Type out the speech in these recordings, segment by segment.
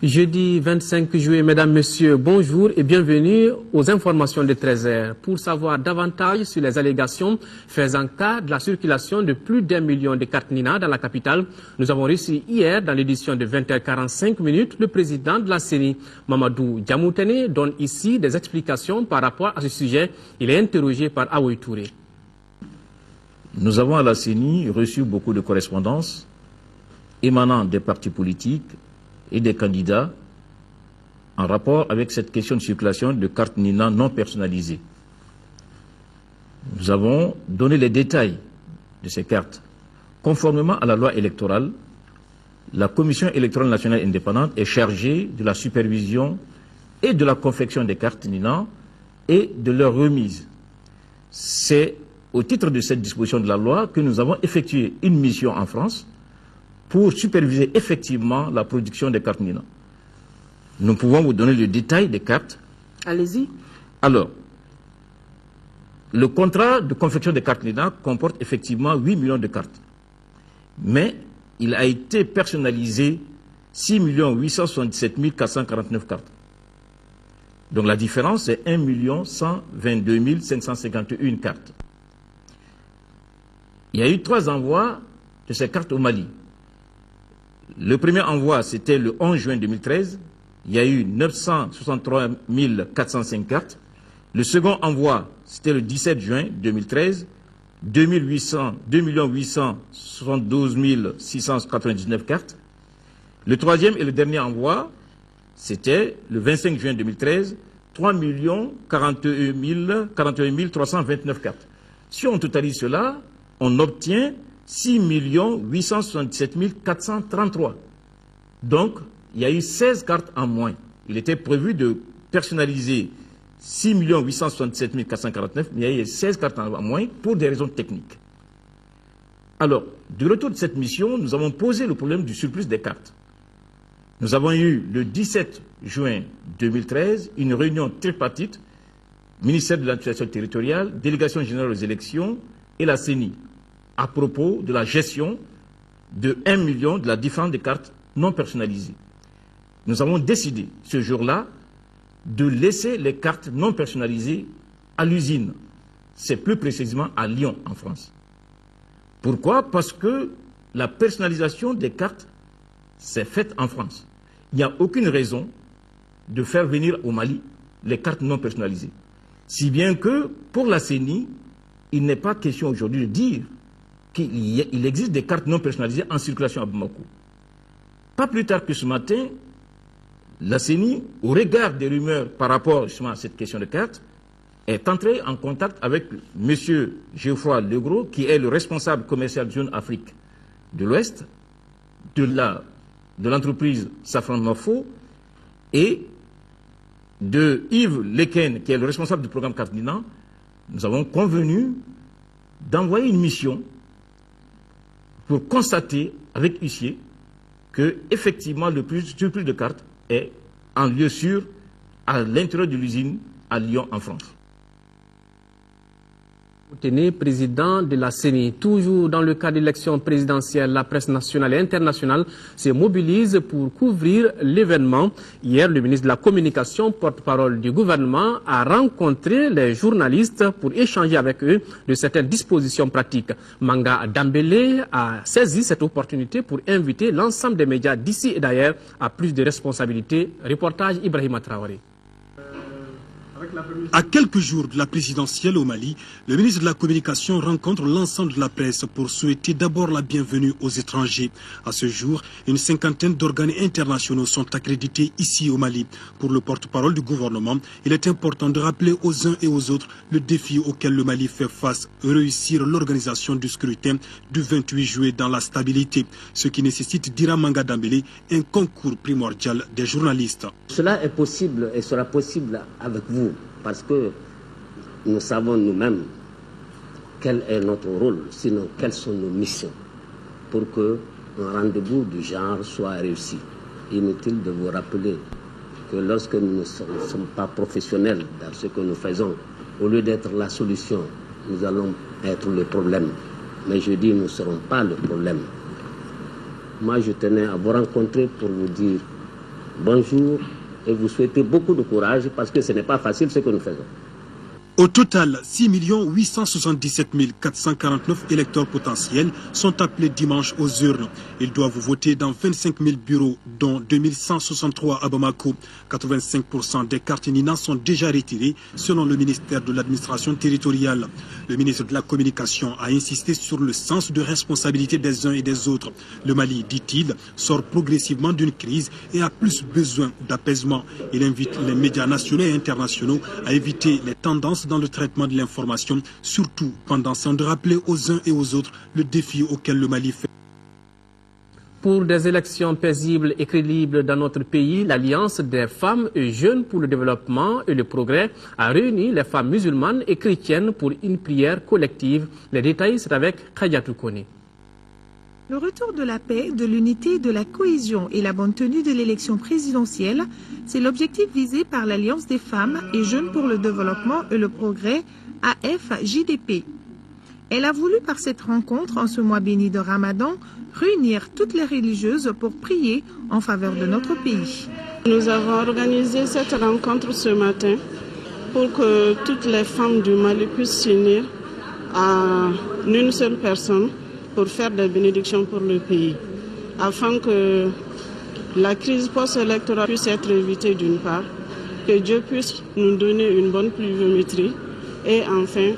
Jeudi 25 juillet, mesdames, messieurs, bonjour et bienvenue aux informations de 13h. Pour savoir davantage sur les allégations faisant cas de la circulation de plus d'1 million de cartes Nina dans la capitale, nous avons reçu hier, dans l'édition de 20h45, le président de la CENI, Mamadou Diamoutene, donne ici des explications par rapport à ce sujet. Il est interrogé par Aouy Touré. Nous avons à la CENI reçu beaucoup de correspondances émanant des partis politiques et des candidats en rapport avec cette question de circulation de cartes Nina non personnalisées. Nous avons donné les détails de ces cartes. Conformément à la loi électorale, la Commission électorale nationale indépendante est chargée de la supervision et de la confection des cartes Nina et de leur remise. C'est au titre de cette disposition de la loi que nous avons effectué une mission en France pour superviser effectivement la production des cartes Nina. Nous pouvons vous donner le détail des cartes. Allez-y. Alors, le contrat de confection des cartes Nina comporte effectivement 8 millions de cartes. Mais il a été personnalisé 6 877 449 cartes. Donc la différence, c'est 1 122 551 cartes. Il y a eu 3 envois de ces cartes au Mali. Le premier envoi, c'était le 11 juin 2013. Il y a eu 963 405 cartes. Le second envoi, c'était le 17 juin 2013. 2 872 699 cartes. Le troisième et le dernier envoi, c'était le 25 juin 2013. 3 41 329 cartes. Si on totalise cela, on obtient 6 877 433. Donc, il y a eu 16 cartes en moins. Il était prévu de personnaliser 6 877 449, mais il y a eu 16 cartes en moins pour des raisons techniques. Alors, du retour de cette mission, nous avons posé le problème du surplus des cartes. Nous avons eu le 17 juin 2013 une réunion tripartite, ministère de l'administration territoriale, délégation générale aux élections et la CENI, à propos de la gestion de 1 million de la différence des cartes non personnalisées. Nous avons décidé ce jour-là de laisser les cartes non personnalisées à l'usine. C'est plus précisément à Lyon, en France. Pourquoi? Parce que la personnalisation des cartes s'est faite en France. Il n'y a aucune raison de faire venir au Mali les cartes non personnalisées. Si bien que, pour la CENI, il n'est pas question aujourd'hui de dire qu'il existe des cartes non personnalisées en circulation à Bamako. Pas plus tard que ce matin, la CENI, au regard des rumeurs par rapport justement à cette question de cartes, est entrée en contact avec M. Geoffroy Legros, qui est le responsable commercial de zone Afrique de l'Ouest, de l'entreprise Safran Morpho, et de Yves Leken, qui est le responsable du programme Cartes Nina. Nous avons convenu d'envoyer une mission pour constater avec huissier que, effectivement, le surplus de cartes est en lieu sûr à l'intérieur de l'usine à Lyon, en France. Président de la CENI, toujours dans le cadre d'élections présidentielles, la presse nationale et internationale se mobilise pour couvrir l'événement. Hier, le ministre de la Communication, porte-parole du gouvernement, a rencontré les journalistes pour échanger avec eux de certaines dispositions pratiques. Manga Dambélé a saisi cette opportunité pour inviter l'ensemble des médias d'ici et d'ailleurs à plus de responsabilités. Reportage Ibrahima Traoré. À quelques jours de la présidentielle au Mali, le ministre de la Communication rencontre l'ensemble de la presse pour souhaiter d'abord la bienvenue aux étrangers. À ce jour, une 50aine d'organes internationaux sont accrédités ici au Mali. Pour le porte-parole du gouvernement, il est important de rappeler aux uns et aux autres le défi auquel le Mali fait face, réussir l'organisation du scrutin du 28 juillet dans la stabilité, ce qui nécessite, dira Manga Dambélé, un concours primordial des journalistes. Cela est possible et sera possible avec vous. Parce que nous savons nous-mêmes quel est notre rôle, sinon quelles sont nos missions, pour qu'un rendez-vous du genre soit réussi. Inutile de vous rappeler que lorsque nous ne sommes pas professionnels dans ce que nous faisons, au lieu d'être la solution, nous allons être le problème. Mais je dis, nous ne serons pas le problème. Moi, je tenais à vous rencontrer pour vous dire bonjour et vous souhaiter beaucoup de courage parce que ce n'est pas facile ce que nous faisons. Au total, 6 877 449 électeurs potentiels sont appelés dimanche aux urnes. Ils doivent voter dans 25 000 bureaux, dont 2163 à Bamako. 85% des cartes NINA sont déjà retirées, selon le ministère de l'administration territoriale. Le ministre de la Communication a insisté sur le sens de responsabilité des uns et des autres. Le Mali, dit-il, sort progressivement d'une crise et a plus besoin d'apaisement. Il invite les médias nationaux et internationaux à éviter les tendances dans le traitement de l'information, surtout pendant ce temps de rappeler aux uns et aux autres le défi auquel le Mali fait. Pour des élections paisibles et crédibles dans notre pays, l'Alliance des femmes et jeunes pour le développement et le progrès a réuni les femmes musulmanes et chrétiennes pour une prière collective. Les détails, c'est avec Khadiatou Kone. Le retour de la paix, de l'unité, de la cohésion et la bonne tenue de l'élection présidentielle, c'est l'objectif visé par l'Alliance des femmes et jeunes pour le développement et le progrès, AFJDP. Elle a voulu par cette rencontre, en ce mois béni de Ramadan, réunir toutes les religieuses pour prier en faveur de notre pays. Nous avons organisé cette rencontre ce matin pour que toutes les femmes du Mali puissent s'unir en une seule personne pour faire des bénédictions pour le pays, afin que la crise post-électorale puisse être évitée d'une part, que Dieu puisse nous donner une bonne pluviométrie et enfin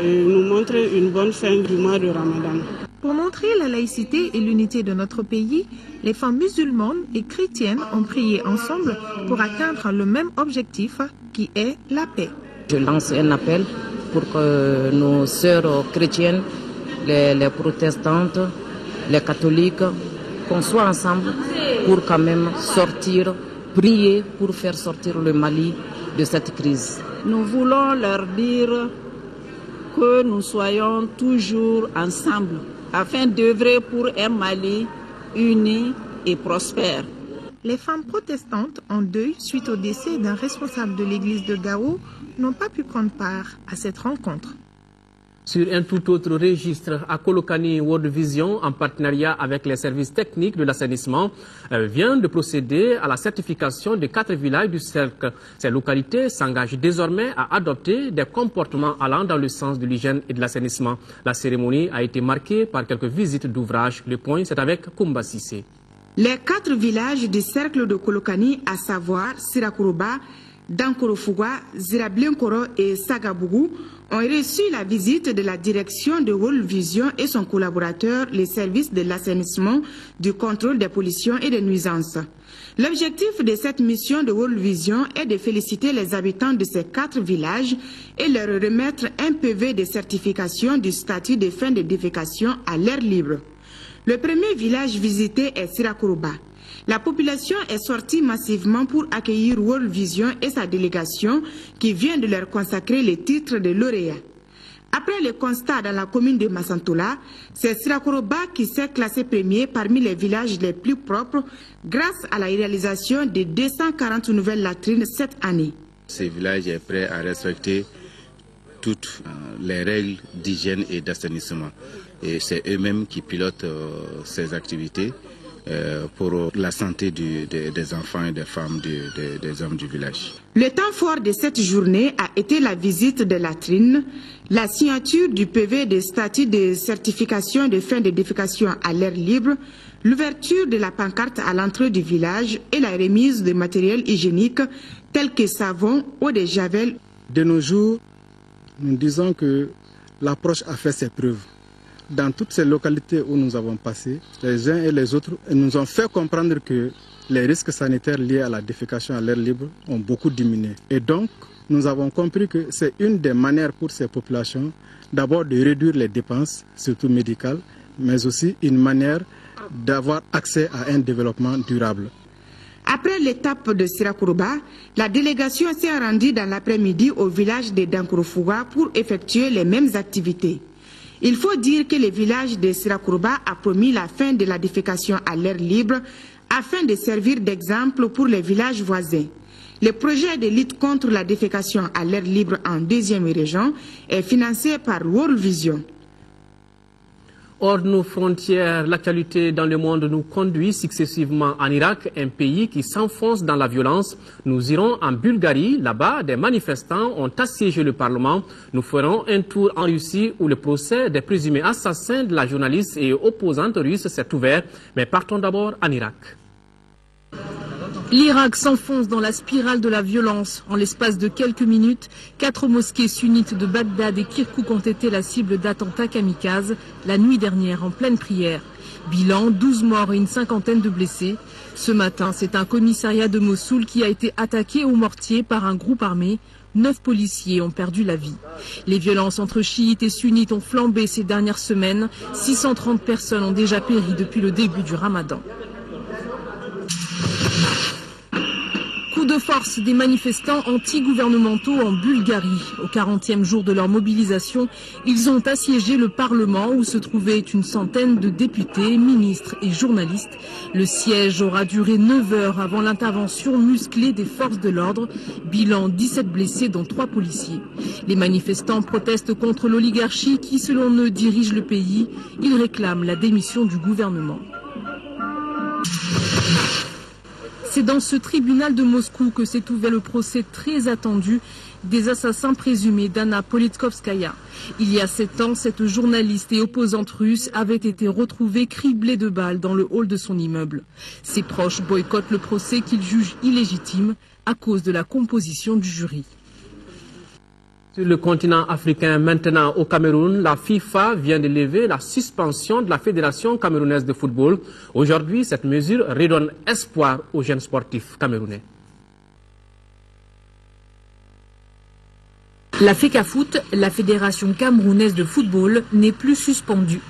nous montrer une bonne fin du mois de Ramadan. Pour montrer la laïcité et l'unité de notre pays, les femmes musulmanes et chrétiennes ont prié ensemble pour atteindre le même objectif qui est la paix. Je lance un appel pour que nos sœurs chrétiennes, les protestantes, les catholiques, qu'on soit ensemble pour quand même sortir, prier pour faire sortir le Mali de cette crise. Nous voulons leur dire que nous soyons toujours ensemble afin d'œuvrer pour un Mali uni et prospère. Les femmes protestantes en deuil suite au décès d'un responsable de l'église de Gao n'ont pas pu prendre part à cette rencontre. Sur un tout autre registre, à Kolokani, World Vision, en partenariat avec les services techniques de l'assainissement, vient de procéder à la certification de 4 villages du cercle. Ces localités s'engagent désormais à adopter des comportements allant dans le sens de l'hygiène et de l'assainissement. La cérémonie a été marquée par quelques visites d'ouvrages. Le point, c'est avec Koumba Sissé. Les 4 villages du cercle de Kolokani, à savoir Sirakuruba, Dankorofuga, Zirablinkoro et Sagabougou, ont reçu la visite de la direction de World Vision et son collaborateur, les services de l'assainissement, du contrôle des pollutions et des nuisances. L'objectif de cette mission de World Vision est de féliciter les habitants de ces 4 villages et leur remettre un PV de certification du statut de fin de défécation à l'air libre. Le premier village visité est Sirakuruba. La population est sortie massivement pour accueillir World Vision et sa délégation qui vient de leur consacrer le titre de lauréat. Après le constat dans la commune de Massantola, c'est Sirakuruba qui s'est classé premier parmi les villages les plus propres grâce à la réalisation de 240 nouvelles latrines cette année. Ce village est prêt à respecter toutes les règles d'hygiène et d'assainissement. Et c'est eux-mêmes qui pilotent ces activités pour la santé des enfants et des femmes, des hommes du village. Le temps fort de cette journée a été la visite de latrines, la signature du PV de statut de certification de fin de défécation à l'air libre, l'ouverture de la pancarte à l'entrée du village et la remise de matériel hygiénique tels que savon, eau de javel. De nos jours, nous disons que l'approche a fait ses preuves. Dans toutes ces localités où nous avons passé, les uns et les autres nous ont fait comprendre que les risques sanitaires liés à la défécation à l'air libre ont beaucoup diminué. Et donc, nous avons compris que c'est une des manières pour ces populations d'abord de réduire les dépenses, surtout médicales, mais aussi une manière d'avoir accès à un développement durable. Après l'étape de Sirakuruba, la délégation s'est rendue dans l'après-midi au village de Dankorofuga pour effectuer les mêmes activités. Il faut dire que le village de Sirakuruba a promis la fin de la défécation à l'air libre afin de servir d'exemple pour les villages voisins. Le projet de lutte contre la défécation à l'air libre en deuxième région est financé par World Vision. Hors de nos frontières, l'actualité dans le monde nous conduit successivement en Irak, un pays qui s'enfonce dans la violence. Nous irons en Bulgarie. Là-bas, des manifestants ont assiégé le Parlement. Nous ferons un tour en Russie où le procès des présumés assassins de la journaliste et opposante russe s'est ouvert. Mais partons d'abord en Irak. L'Irak s'enfonce dans la spirale de la violence. En l'espace de quelques minutes, 4 mosquées sunnites de Bagdad et Kirkouk ont été la cible d'attentats kamikazes la nuit dernière en pleine prière. Bilan, 12 morts et une cinquantaine de blessés. Ce matin, c'est un commissariat de Mossoul qui a été attaqué au mortier par un groupe armé. 9 policiers ont perdu la vie. Les violences entre chiites et sunnites ont flambé ces dernières semaines. 630 personnes ont déjà péri depuis le début du Ramadan. Coup de force des manifestants anti-gouvernementaux en Bulgarie. Au 40e jour de leur mobilisation, ils ont assiégé le Parlement où se trouvaient une centaine de députés, ministres et journalistes. Le siège aura duré 9 heures avant l'intervention musclée des forces de l'ordre. Bilan, 17 blessés dont 3 policiers. Les manifestants protestent contre l'oligarchie qui, selon eux, dirige le pays. Ils réclament la démission du gouvernement. C'est dans ce tribunal de Moscou que s'est ouvert le procès très attendu des assassins présumés d'Anna Politkovskaya. Il y a 7 ans, cette journaliste et opposante russe avait été retrouvée criblée de balles dans le hall de son immeuble. Ses proches boycottent le procès qu'ils jugent illégitime à cause de la composition du jury. Sur le continent africain, maintenant au Cameroun, la FIFA vient de lever la suspension de la Fédération camerounaise de football. Aujourd'hui, cette mesure redonne espoir aux jeunes sportifs camerounais. La FECAFOOT, la Fédération camerounaise de football, n'est plus suspendue.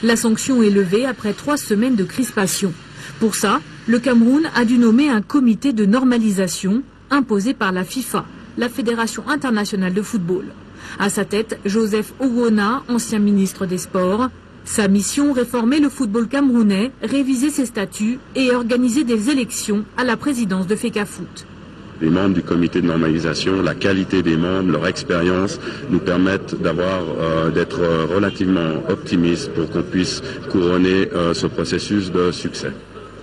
La sanction est levée après 3 semaines de crispation. Pour ça, le Cameroun a dû nommer un comité de normalisation imposé par la FIFA, la Fédération internationale de football. À sa tête, Joseph Owona, ancien ministre des Sports. Sa mission, réformer le football camerounais, réviser ses statuts et organiser des élections à la présidence de FECAFOOT. Les membres du comité de normalisation, la qualité des membres, leur expérience nous permettent d'être relativement optimistes pour qu'on puisse couronner ce processus de succès.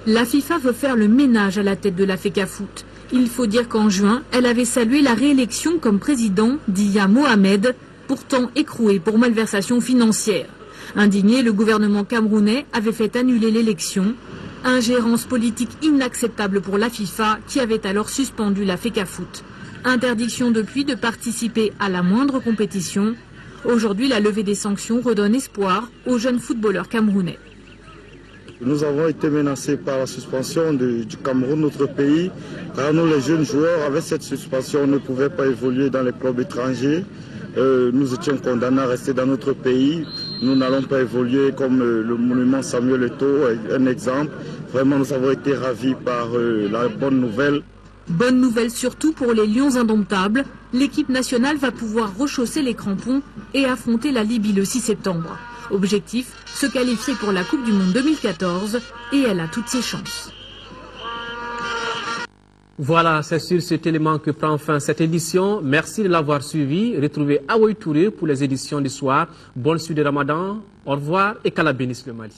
La FIFA veut faire le ménage à la tête de la FECAFOOT. Il faut dire qu'en juin, elle avait salué la réélection comme président d'Iya Mohamed, pourtant écroué pour malversation financière. Indigné, le gouvernement camerounais avait fait annuler l'élection. Ingérence politique inacceptable pour la FIFA qui avait alors suspendu la FECAFOOT. Interdiction depuis de participer à la moindre compétition. Aujourd'hui, la levée des sanctions redonne espoir aux jeunes footballeurs camerounais. Nous avons été menacés par la suspension du Cameroun, notre pays, car nous, les jeunes joueurs, avec cette suspension, on ne pouvait pas évoluer dans les clubs étrangers. Nous étions condamnés à rester dans notre pays. Nous n'allons pas évoluer comme le monument Samuel Eto'o, un exemple. Vraiment, nous avons été ravis par la bonne nouvelle. Bonne nouvelle surtout pour les Lions indomptables. L'équipe nationale va pouvoir rechausser les crampons et affronter la Libye le 6 septembre. Objectif, se qualifier pour la Coupe du Monde 2014 et elle a toutes ses chances. Voilà, c'est sur cet élément que prend fin cette édition. Merci de l'avoir suivi. Retrouvez Awoy Touré pour les éditions du soir. Bonne suite de Ramadan. Au revoir et qu'Allah bénisse le Mali.